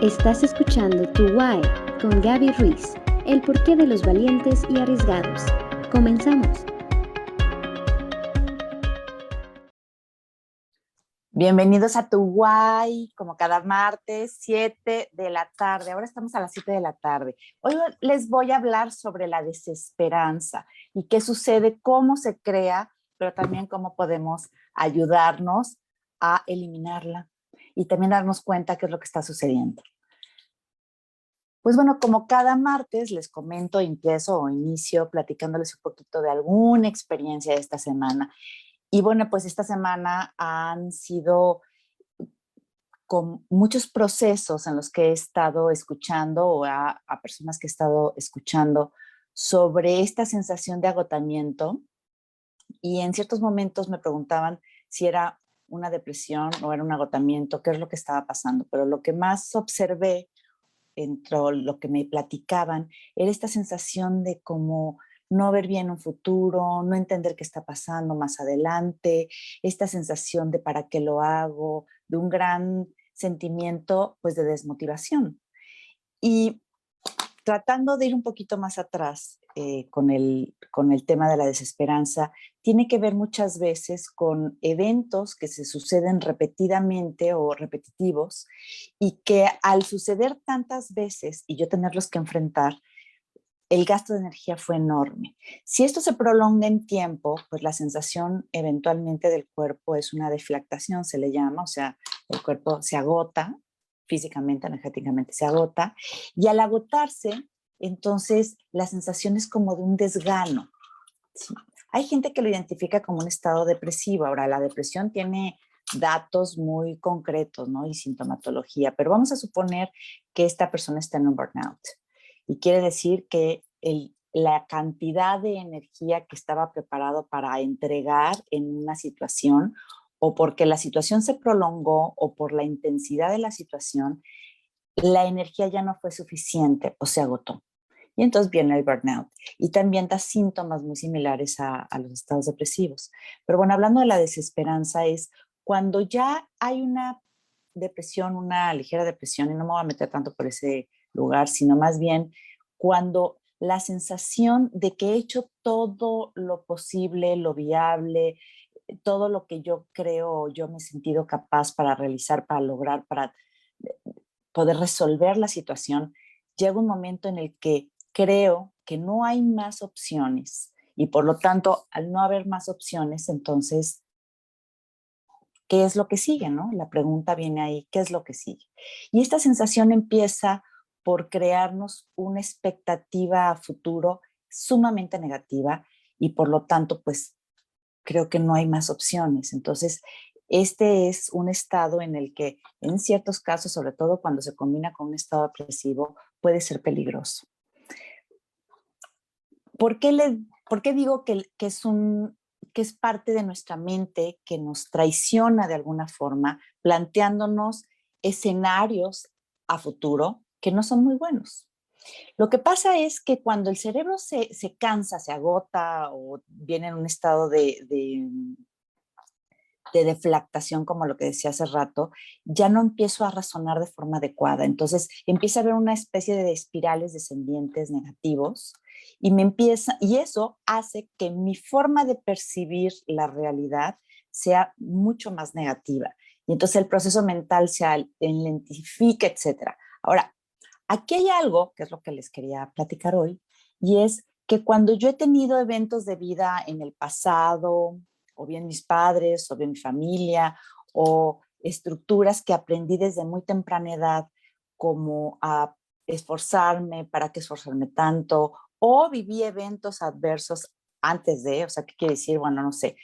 Estás escuchando Tu Why con Gaby Ruiz, el porqué de los valientes y arriesgados. Comenzamos. Bienvenidos a Tu Why, como cada martes, 7 de la tarde. Ahora estamos a las 7 de la tarde. Hoy les voy a hablar sobre la desesperanza y qué sucede, cómo se crea, pero también cómo podemos ayudarnos a eliminarla y también darnos cuenta qué es lo que está sucediendo. Pues bueno, como cada martes les comento, empiezo o inicio platicándoles un poquito de alguna experiencia de esta semana. Y bueno, pues esta semana han sido con muchos procesos en los que he estado escuchando o a personas que he estado escuchando sobre esta sensación de agotamiento, y en ciertos momentos me preguntaban si era una depresión o era un agotamiento, qué es lo que estaba pasando, pero lo que más observé entre lo que me platicaban era esta sensación de como no ver bien un futuro, no entender qué está pasando más adelante, esta sensación de para qué lo hago, de un gran sentimiento pues de desmotivación. Y tratando de ir un poquito más atrás con el tema de la desesperanza, tiene que ver muchas veces con eventos que se suceden repetidamente o repetitivos y que al suceder tantas veces y yo tenerlos que enfrentar, el gasto de energía fue enorme. Si esto se prolonga en tiempo, pues la sensación eventualmente del cuerpo es una deflactación, se le llama, o sea, el cuerpo se agota físicamente, energéticamente se agota, y al agotarse, entonces la sensación es como de un desgano. ¿Sí? Hay gente que lo identifica como un estado depresivo. Ahora, la depresión tiene datos muy concretos, ¿no? Y sintomatología, pero vamos a suponer que esta persona está en un burnout. Y quiere decir que la cantidad de energía que estaba preparado para entregar en una situación, o porque la situación se prolongó, o por la intensidad de la situación, la energía ya no fue suficiente o se agotó. Y entonces viene el burnout. Y también da síntomas muy similares a los estados depresivos. Pero bueno, hablando de la desesperanza, es cuando ya hay una depresión, una ligera depresión, y no me voy a meter tanto por ese lugar, sino más bien cuando la sensación de que he hecho todo lo posible, lo viable, todo lo que yo creo, yo me he sentido capaz para realizar, para lograr, para poder resolver la situación, llega un momento en el que creo que no hay más opciones y por lo tanto, al no haber más opciones, entonces, ¿qué es lo que sigue, no? La pregunta viene ahí, ¿qué es lo que sigue? Y esta sensación empieza por crearnos una expectativa a futuro sumamente negativa y por lo tanto, pues creo que no hay más opciones. Entonces, este es un estado en el que, en ciertos casos, sobre todo cuando se combina con un estado depresivo, puede ser peligroso. ¿Por qué, por qué digo que es parte de nuestra mente que nos traiciona de alguna forma, planteándonos escenarios a futuro que no son muy buenos? Lo que pasa es que cuando el cerebro se cansa, se agota o viene en un estado de deflactación, como lo que decía hace rato, ya no empiezo a razonar de forma adecuada. Entonces empieza a haber una especie de espirales descendientes negativos y eso hace que mi forma de percibir la realidad sea mucho más negativa. Y entonces el proceso mental se lentifica, etc. Ahora, aquí hay algo, que es lo que les quería platicar hoy, y es que cuando yo he tenido eventos de vida en el pasado, o bien mis padres, o bien mi familia, o estructuras que aprendí desde muy temprana edad, como a esforzarme, para qué esforzarme tanto, o viví eventos adversos antes de, o sea, ¿qué quiere decir? Bueno, no sé.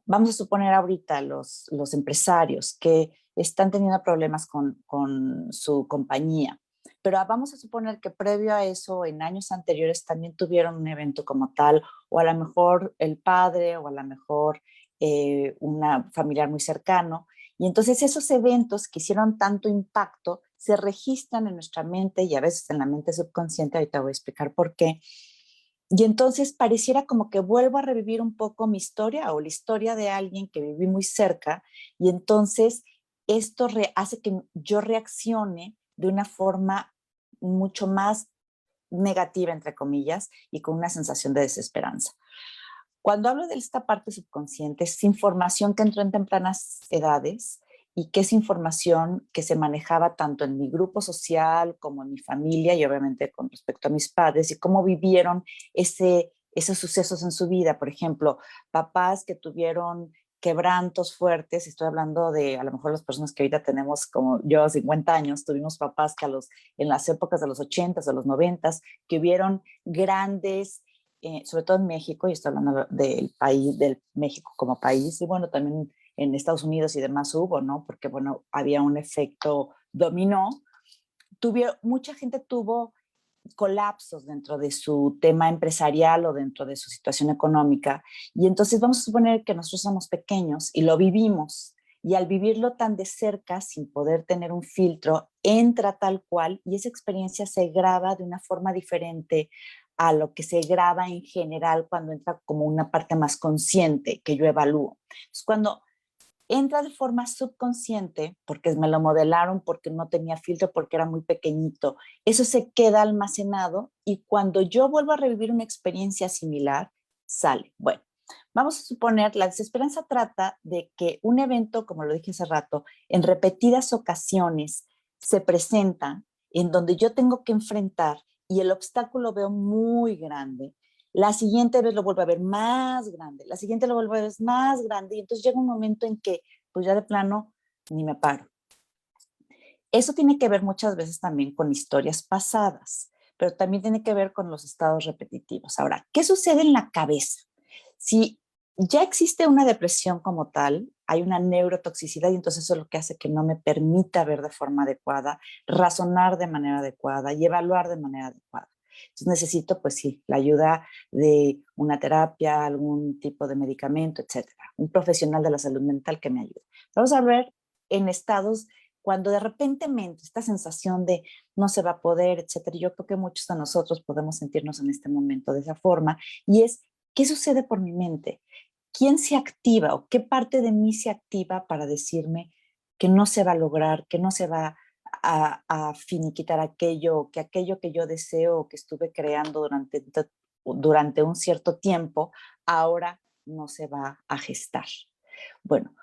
Vamos a suponer ahorita los empresarios que están teniendo problemas con su compañía. Pero vamos a suponer que previo a eso, en años anteriores, también tuvieron un evento como tal, o a lo mejor el padre, o a lo mejor una familiar muy cercano. Y entonces esos eventos que hicieron tanto impacto se registran en nuestra mente y a veces en la mente subconsciente, ahorita voy a explicar por qué. Y entonces pareciera como que vuelvo a revivir un poco mi historia o la historia de alguien que viví muy cerca y entonces esto hace que yo reaccione de una forma mucho más negativa, entre comillas, y con una sensación de desesperanza. Cuando hablo de esta parte subconsciente, es información que entró en tempranas edades y que es información que se manejaba tanto en mi grupo social como en mi familia y obviamente con respecto a mis padres y cómo vivieron esos sucesos en su vida. Por ejemplo, papás que tuvieron quebrantos fuertes, estoy hablando de a lo mejor las personas que ahorita tenemos como yo, 50 años, tuvimos papás que en las épocas de los 80s, de los 90s, que hubieron grandes sobre todo en México, y estoy hablando del país, del México como país, y bueno, también en Estados Unidos y demás hubo, ¿no? Porque, bueno, había un efecto dominó. Mucha gente tuvo colapsos dentro de su tema empresarial o dentro de su situación económica, y entonces vamos a suponer que nosotros somos pequeños y lo vivimos, y al vivirlo tan de cerca, sin poder tener un filtro, entra tal cual y esa experiencia se graba de una forma diferente a lo que se graba en general cuando entra como una parte más consciente que yo evalúo. Entonces, cuando entra de forma subconsciente, porque me lo modelaron, porque no tenía filtro, porque era muy pequeñito, eso se queda almacenado y cuando yo vuelvo a revivir una experiencia similar, sale. Bueno, vamos a suponer, la desesperanza trata de que un evento, como lo dije hace rato, en repetidas ocasiones se presenta en donde yo tengo que enfrentar y el obstáculo veo muy grande. La siguiente vez lo vuelvo a ver más grande, la siguiente lo vuelvo a ver más grande y entonces llega un momento en que pues ya de plano ni me paro. Eso tiene que ver muchas veces también con historias pasadas, pero también tiene que ver con los estados repetitivos. Ahora, ¿qué sucede en la cabeza? Si ya existe una depresión como tal, hay una neurotoxicidad y entonces eso es lo que hace que no me permita ver de forma adecuada, razonar de manera adecuada y evaluar de manera adecuada. Entonces necesito, pues sí, la ayuda de una terapia, algún tipo de medicamento, etcétera. Un profesional de la salud mental que me ayude. Vamos a ver en estados cuando de repente me entra esta sensación de no se va a poder, etcétera. Yo creo que muchos de nosotros podemos sentirnos en este momento de esa forma y es, ¿qué sucede por mi mente? ¿Quién se activa o qué parte de mí se activa para decirme que no se va a lograr, que no se va a finiquitar aquello que yo deseo o que estuve creando durante un cierto tiempo, ahora no se va a gestar? Bueno,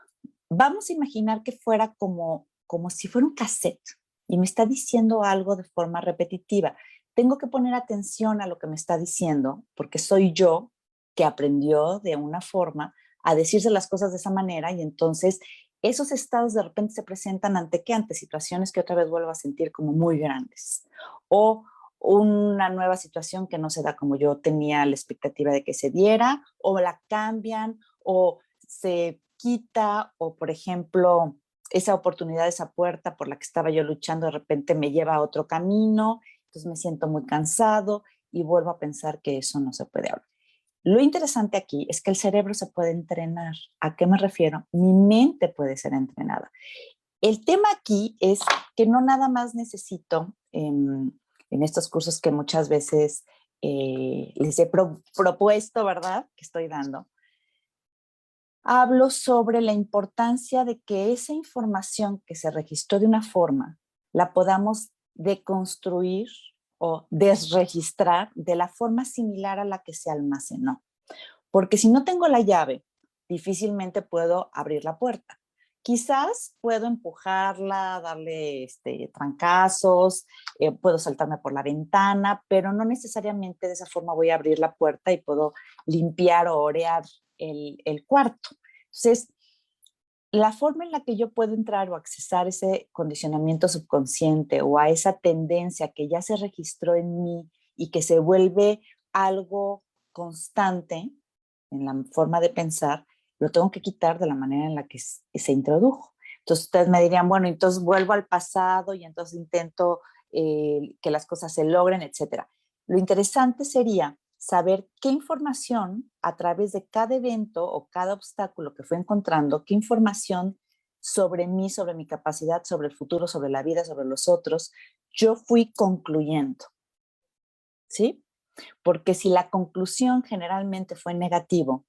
vamos a imaginar que fuera como si fuera un cassette y me está diciendo algo de forma repetitiva. Tengo que poner atención a lo que me está diciendo porque soy yo que aprendió de una forma a decirse las cosas de esa manera y entonces esos estados de repente se presentan ante situaciones que otra vez vuelvo a sentir como muy grandes o una nueva situación que no se da como yo tenía la expectativa de que se diera o la cambian o se quita o por ejemplo esa oportunidad, esa puerta por la que estaba yo luchando de repente me lleva a otro camino, entonces me siento muy cansado y vuelvo a pensar que eso no se puede hablar. Lo interesante aquí es que el cerebro se puede entrenar. ¿A qué me refiero? Mi mente puede ser entrenada. El tema aquí es que no nada más necesito en estos cursos que muchas veces les he propuesto, ¿verdad? Que estoy dando. Hablo sobre la importancia de que esa información que se registró de una forma la podamos deconstruir o desregistrar de la forma similar a la que se almacenó. Porque si no tengo la llave, difícilmente puedo abrir la puerta. Quizás puedo empujarla, darle trancazos, puedo saltarme por la ventana, pero no necesariamente de esa forma voy a abrir la puerta y puedo limpiar o orear el cuarto. Entonces, la forma en la que yo puedo entrar o accesar ese condicionamiento subconsciente o a esa tendencia que ya se registró en mí y que se vuelve algo constante en la forma de pensar, lo tengo que quitar de la manera en la que se introdujo. Entonces ustedes me dirían, bueno, entonces vuelvo al pasado y entonces intento que las cosas se logren, etcétera. Lo interesante sería saber qué información a través de cada evento o cada obstáculo que fue encontrando, qué información sobre mí, sobre mi capacidad, sobre el futuro, sobre la vida, sobre los otros, yo fui concluyendo. ¿Sí? Porque si la conclusión generalmente fue negativo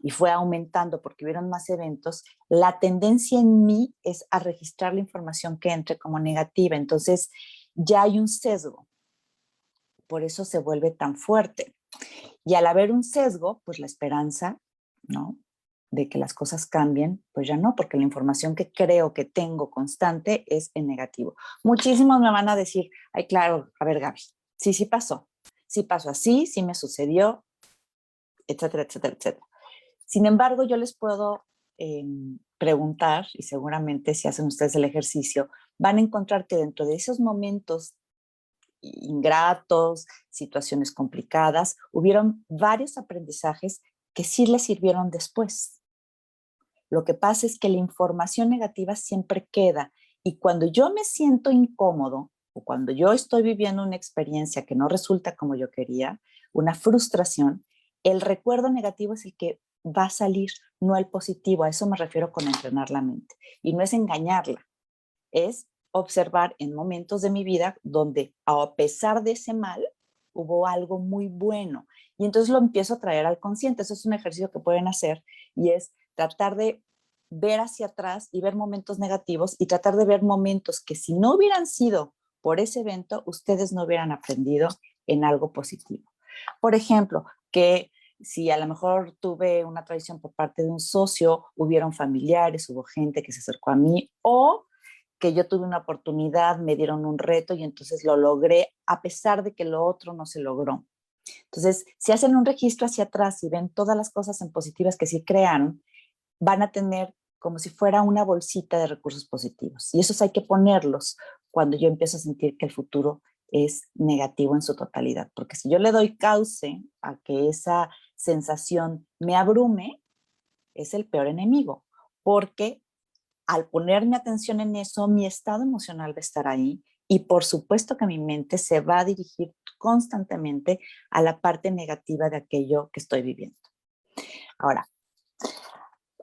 y fue aumentando porque hubieron más eventos, la tendencia en mí es a registrar la información que entre como negativa. Entonces ya hay un sesgo, por eso se vuelve tan fuerte. Y al haber un sesgo, pues la esperanza, ¿no?, de que las cosas cambien, pues ya no, porque la información que creo que tengo constante es en negativo. Muchísimos me van a decir, ay, claro, a ver, Gaby, sí pasó así, sí me sucedió, etcétera, etcétera, etcétera. Sin embargo, yo les puedo preguntar, y seguramente si hacen ustedes el ejercicio, van a encontrar que dentro de esos momentos ingratos, situaciones complicadas, hubieron varios aprendizajes que sí les sirvieron después. Lo que pasa es que la información negativa siempre queda, y cuando yo me siento incómodo o cuando yo estoy viviendo una experiencia que no resulta como yo quería, una frustración, el recuerdo negativo es el que va a salir, no el positivo. A eso me refiero con entrenar la mente. Y no es engañarla, es observar en momentos de mi vida donde a pesar de ese mal hubo algo muy bueno, y entonces lo empiezo a traer al consciente. Eso es un ejercicio que pueden hacer, y es tratar de ver hacia atrás y ver momentos negativos y tratar de ver momentos que si no hubieran sido por ese evento, ustedes no hubieran aprendido en algo positivo. Por ejemplo, que si a lo mejor tuve una traición por parte de un socio, hubieron familiares, hubo gente que se acercó a mí, o que yo tuve una oportunidad, me dieron un reto y entonces lo logré a pesar de que lo otro no se logró. Entonces, si hacen un registro hacia atrás y ven todas las cosas en positivas que sí crearon, van a tener como si fuera una bolsita de recursos positivos. Y esos hay que ponerlos cuando yo empiezo a sentir que el futuro es negativo en su totalidad. Porque si yo le doy cauce a que esa sensación me abrume, es el peor enemigo. Porque al ponerme atención en eso, mi estado emocional va a estar ahí, y por supuesto que mi mente se va a dirigir constantemente a la parte negativa de aquello que estoy viviendo. Ahora,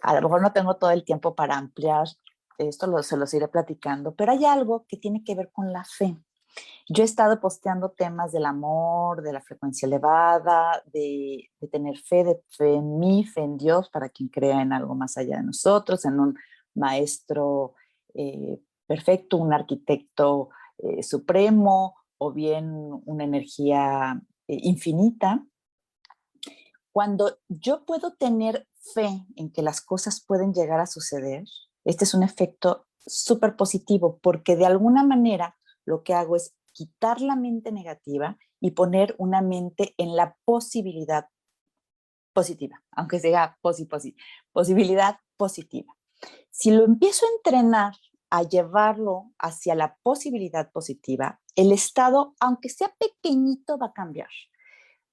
a lo mejor no tengo todo el tiempo para ampliar esto, se los iré platicando, pero hay algo que tiene que ver con la fe. Yo he estado posteando temas del amor, de la frecuencia elevada, de tener fe en mí, fe en Dios, para quien crea en algo más allá de nosotros, en un maestro perfecto, un arquitecto supremo, o bien una energía infinita. Cuando yo puedo tener fe en que las cosas pueden llegar a suceder, este es un efecto súper positivo, porque de alguna manera lo que hago es quitar la mente negativa y poner una mente en la posibilidad positiva, aunque sea posibilidad positiva. Si lo empiezo a entrenar a llevarlo hacia la posibilidad positiva, el estado, aunque sea pequeñito, va a cambiar.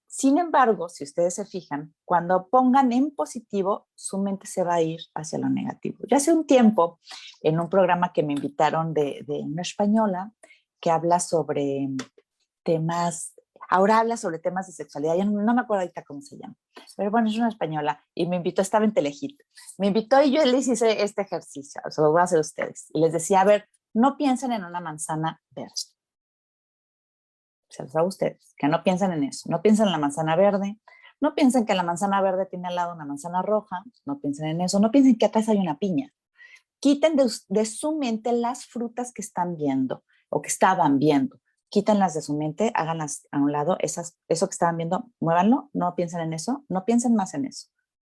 Sin embargo, si ustedes se fijan, cuando pongan en positivo, su mente se va a ir hacia lo negativo. Yo hace un tiempo, en un programa que me invitaron de una española, que habla sobre temas, ahora habla sobre temas de sexualidad, ya no me acuerdo ahorita cómo se llama, pero bueno, es una española, y me invitó, estaba en Telehit, me invitó y yo les hice este ejercicio, se lo voy a hacer a ustedes, y les decía, a ver, no piensen en una manzana verde. Se los hago a ustedes, que no piensen en eso, no piensen en la manzana verde, no piensen que la manzana verde tiene al lado una manzana roja, no piensen en eso, no piensen que atrás hay una piña. Quiten de su mente las frutas que están viendo o que estaban viendo. Quítenlas de su mente, háganlas a un lado, eso que estaban viendo, muévanlo, no piensen en eso, no piensen más en eso,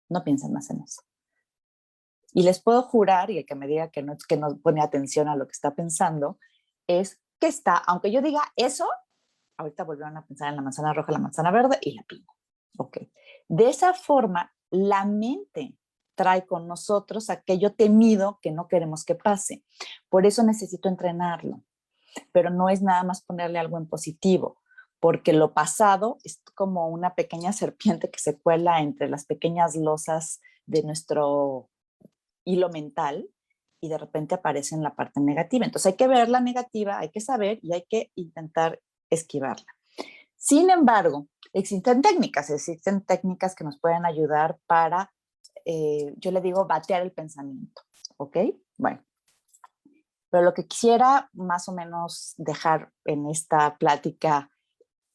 no piensen más en eso. Y les puedo jurar, y el que me diga que no pone atención a lo que está pensando, es que está, aunque yo diga eso, ahorita volvieron a pensar en la manzana roja, la manzana verde y la piña. Ok. De esa forma, la mente trae con nosotros aquello temido que no queremos que pase. Por eso necesito entrenarlo. Pero no es nada más ponerle algo en positivo, porque lo pasado es como una pequeña serpiente que se cuela entre las pequeñas losas de nuestro hilo mental, y de repente aparece en la parte negativa. Entonces hay que ver la negativa, hay que saber y hay que intentar esquivarla. Sin embargo, existen técnicas que nos pueden ayudar para, yo le digo, batear el pensamiento, ¿ok? Bueno, pero lo que quisiera más o menos dejar en esta plática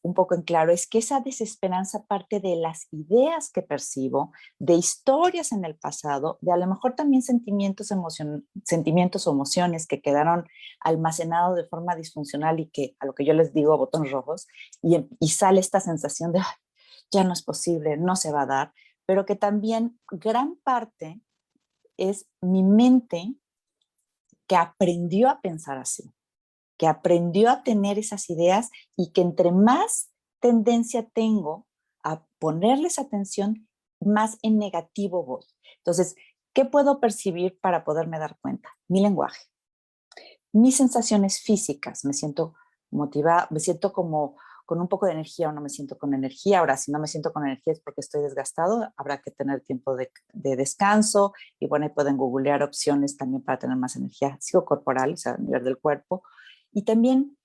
un poco en claro es que esa desesperanza parte de las ideas que percibo, de historias en el pasado, de a lo mejor también sentimientos o emociones que quedaron almacenados de forma disfuncional y que a lo que yo les digo botones rojos, y sale esta sensación de "Ay, ya no es posible, no se va a dar", pero que también gran parte es mi mente que aprendió a pensar así, que aprendió a tener esas ideas y que entre más tendencia tengo a ponerles atención, más en negativo voy. Entonces, ¿qué puedo percibir para poderme dar cuenta? Mi lenguaje, mis sensaciones físicas, me siento motivada, me siento como con un poco de energía o no me siento con energía. Ahora, si no me siento con energía es porque estoy desgastado, habrá que tener tiempo de descanso y bueno, ahí pueden googlear opciones también para tener más energía psicocorporal, o sea, a nivel del cuerpo. Y también,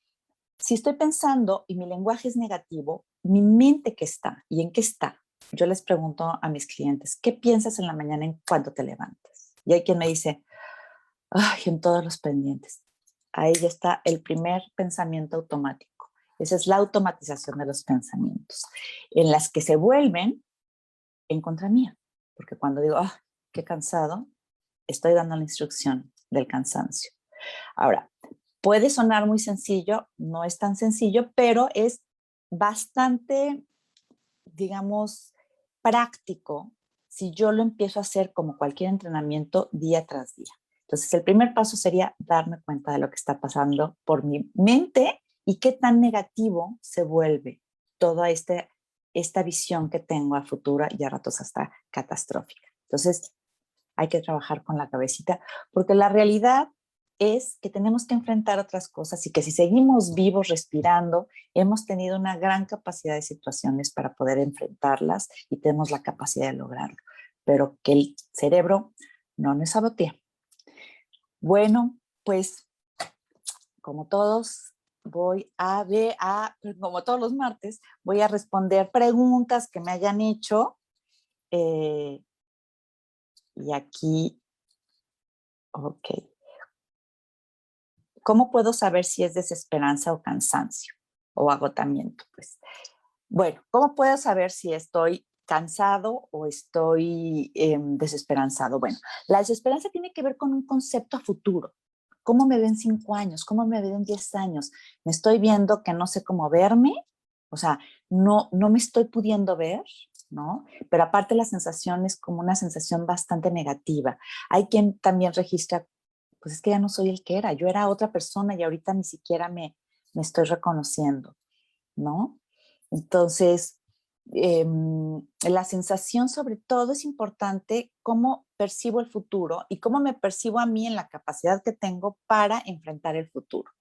si estoy pensando y mi lenguaje es negativo, mi mente ¿qué está? ¿Y en qué está? Yo les pregunto a mis clientes, ¿qué piensas en la mañana en cuanto te levantas? Y hay quien me dice, ay, en todos los pendientes. Ahí ya está el primer pensamiento automático. Esa es la automatización de los pensamientos, en las que se vuelven en contra mía. Porque cuando digo, ah, qué cansado, estoy dando la instrucción del cansancio. Ahora, puede sonar muy sencillo, no es tan sencillo, pero es bastante, digamos, práctico si yo lo empiezo a hacer como cualquier entrenamiento día tras día. Entonces, el primer paso sería darme cuenta de lo que está pasando por mi mente y qué tan negativo se vuelve toda esta visión que tengo a futuro y a ratos hasta catastrófica. Entonces, hay que trabajar con la cabecita, porque la realidad es que tenemos que enfrentar otras cosas y que si seguimos vivos, respirando, hemos tenido una gran capacidad de situaciones para poder enfrentarlas y tenemos la capacidad de lograrlo, pero que el cerebro no nos sabotee. Bueno, pues como todos, como todos los martes, voy a responder preguntas que me hayan hecho. Y aquí, ok. ¿Cómo puedo saber si es desesperanza o cansancio o agotamiento? Pues, bueno, ¿cómo puedo saber si estoy cansado o estoy desesperanzado? Bueno, la desesperanza tiene que ver con un concepto a futuro. ¿Cómo me ven 5 años? ¿Cómo me ven 10 años? ¿Me estoy viendo que no sé cómo verme? O sea, no me estoy pudiendo ver, ¿no? Pero aparte la sensación es como una sensación bastante negativa. Hay quien también registra, pues es que ya no soy el que era, yo era otra persona y ahorita ni siquiera me estoy reconociendo, ¿no? Entonces, la sensación sobre todo es importante cómo percibo el futuro y cómo me percibo a mí en la capacidad que tengo para enfrentar el futuro.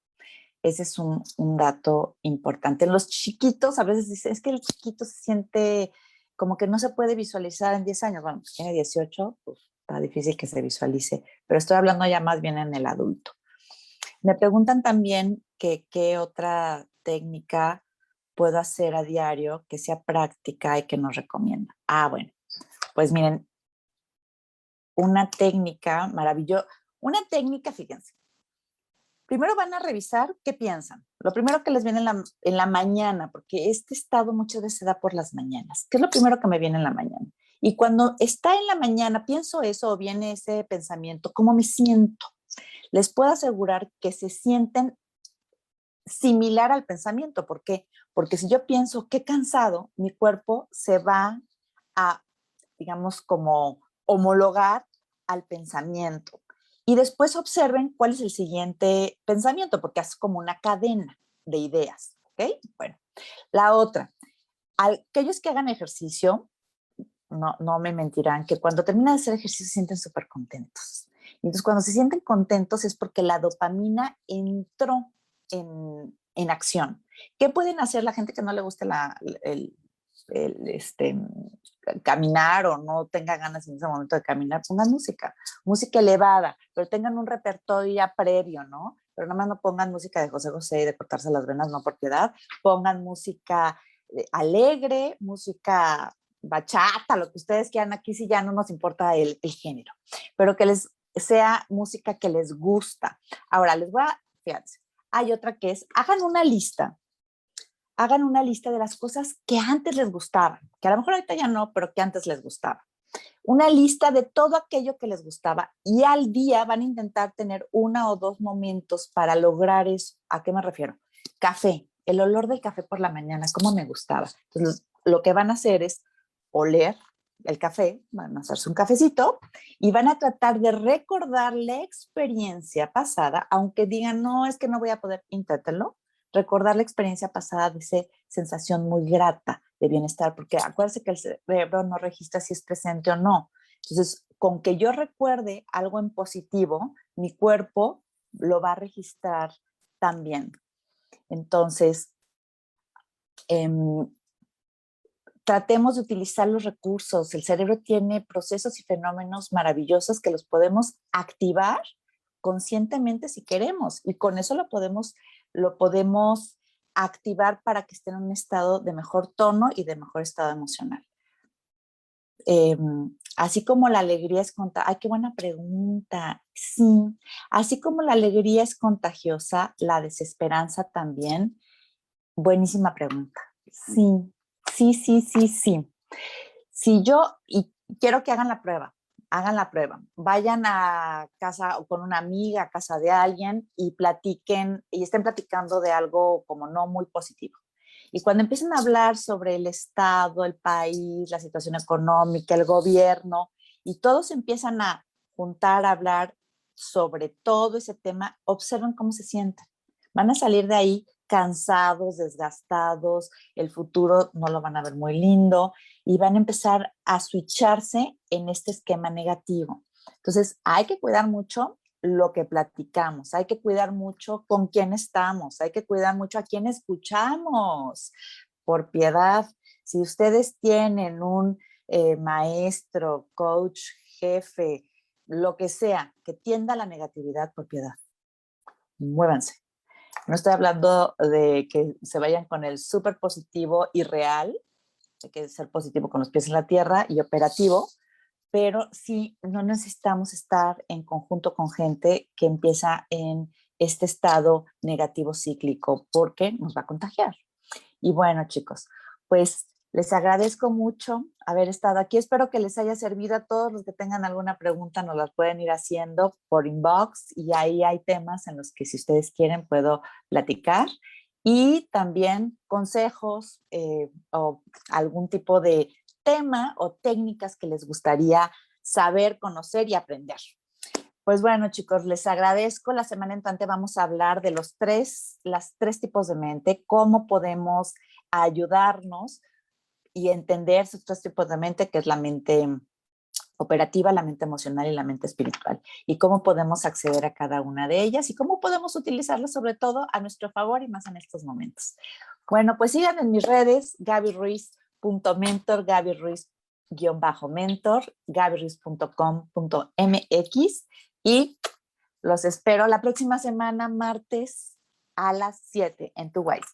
Ese es un dato importante. En los chiquitos, a veces dicen, es que el chiquito se siente como que no se puede visualizar en 10 años. Bueno, pues tiene 18, pues está difícil que se visualice, pero estoy hablando ya más bien en el adulto. Me preguntan también que qué otra técnica puedo hacer a diario que sea práctica y que nos recomienda. Ah, bueno, pues miren, una técnica maravillosa, fíjense, primero van a revisar qué piensan. Lo primero que les viene en la mañana, porque este estado muchas veces se da por las mañanas. ¿Qué es lo primero que me viene en la mañana? Y cuando está en la mañana, pienso eso o viene ese pensamiento, ¿cómo me siento? Les puedo asegurar que se sienten similar al pensamiento. ¿Por qué? Porque si yo pienso qué cansado, mi cuerpo se va a, digamos, como homologar al pensamiento. Y después observen cuál es el siguiente pensamiento, porque es como una cadena de ideas. ¿Ok? Bueno, la otra, aquellos que hagan ejercicio, no me mentirán, que cuando terminan de hacer ejercicio se sienten súper contentos. Entonces, cuando se sienten contentos es porque la dopamina entró en acción. ¿Qué pueden hacer la gente que no le guste el caminar o no tenga ganas en ese momento de caminar? Pongan música elevada, pero tengan un repertorio ya previo, ¿no? Pero nada más no pongan música de José José y de cortarse las venas, no por piedad. Pongan música alegre, música bachata, lo que ustedes quieran. Aquí sí ya no nos importa el género, pero que les sea música que les gusta. Ahora, fíjense, hay otra que es, hagan una lista hagan una lista de las cosas que antes les gustaban, que a lo mejor ahorita ya no, pero que antes les gustaba. Una lista de todo aquello que les gustaba y al día van a intentar tener 1 o 2 momentos para lograr eso. ¿A qué me refiero? Café, el olor del café por la mañana, cómo me gustaba. Entonces, lo que van a hacer es oler el café, van a hacerse un cafecito y van a tratar de recordar la experiencia pasada, aunque digan, no, es que no voy a poder, inténtenlo, recordar la experiencia pasada de esa sensación muy grata de bienestar, porque acuérdense que el cerebro no registra si es presente o no. Entonces, con que yo recuerde algo en positivo, mi cuerpo lo va a registrar también. Entonces, tratemos de utilizar los recursos. El cerebro tiene procesos y fenómenos maravillosos que los podemos activar conscientemente si queremos, y con eso lo podemos activar para que esté en un estado de mejor tono y de mejor estado emocional. Así como la alegría es contagiosa. ¡Ay, qué buena pregunta! Sí, así como la alegría es contagiosa, la desesperanza también. Buenísima pregunta. Sí, sí, sí, sí, sí. Si yo, y quiero que hagan la prueba, vayan a casa o con una amiga, a casa de alguien y platiquen, y estén platicando de algo como no muy positivo. Y cuando empiecen a hablar sobre el Estado, el país, la situación económica, el gobierno, y todos empiezan a juntar, a hablar sobre todo ese tema, observen cómo se sienten. Van a salir de ahí cansados, desgastados, el futuro no lo van a ver muy lindo y van a empezar a switcharse en este esquema negativo. Entonces, hay que cuidar mucho lo que platicamos, hay que cuidar mucho con quién estamos, hay que cuidar mucho a quién escuchamos. Por piedad, si ustedes tienen un maestro, coach, jefe, lo que sea, que tienda a la negatividad, por piedad, muévanse. No estoy hablando de que se vayan con el súper positivo y real, hay que ser positivo con los pies en la tierra y operativo, pero sí no necesitamos estar en conjunto con gente que empieza en este estado negativo cíclico porque nos va a contagiar. Y bueno, chicos, pues les agradezco mucho haber estado aquí. Espero que les haya servido. A todos los que tengan alguna pregunta nos las pueden ir haciendo por inbox y ahí hay temas en los que si ustedes quieren puedo platicar. Y también consejos o algún tipo de tema o técnicas que les gustaría saber, conocer y aprender. Pues bueno, chicos, les agradezco. La semana entrante vamos a hablar de las tres tipos de mente, cómo podemos ayudarnos y entender esos 3 tipos de mente, que es la mente operativa, la mente emocional y la mente espiritual, y cómo podemos acceder a cada una de ellas y cómo podemos utilizarlas sobre todo a nuestro favor y más en estos momentos. Bueno, pues sigan en mis redes, gabyruiz.mentor, gabyruiz-mentor, gabyruiz.com.mx y los espero la próxima semana, martes a las 7 en tu Wise.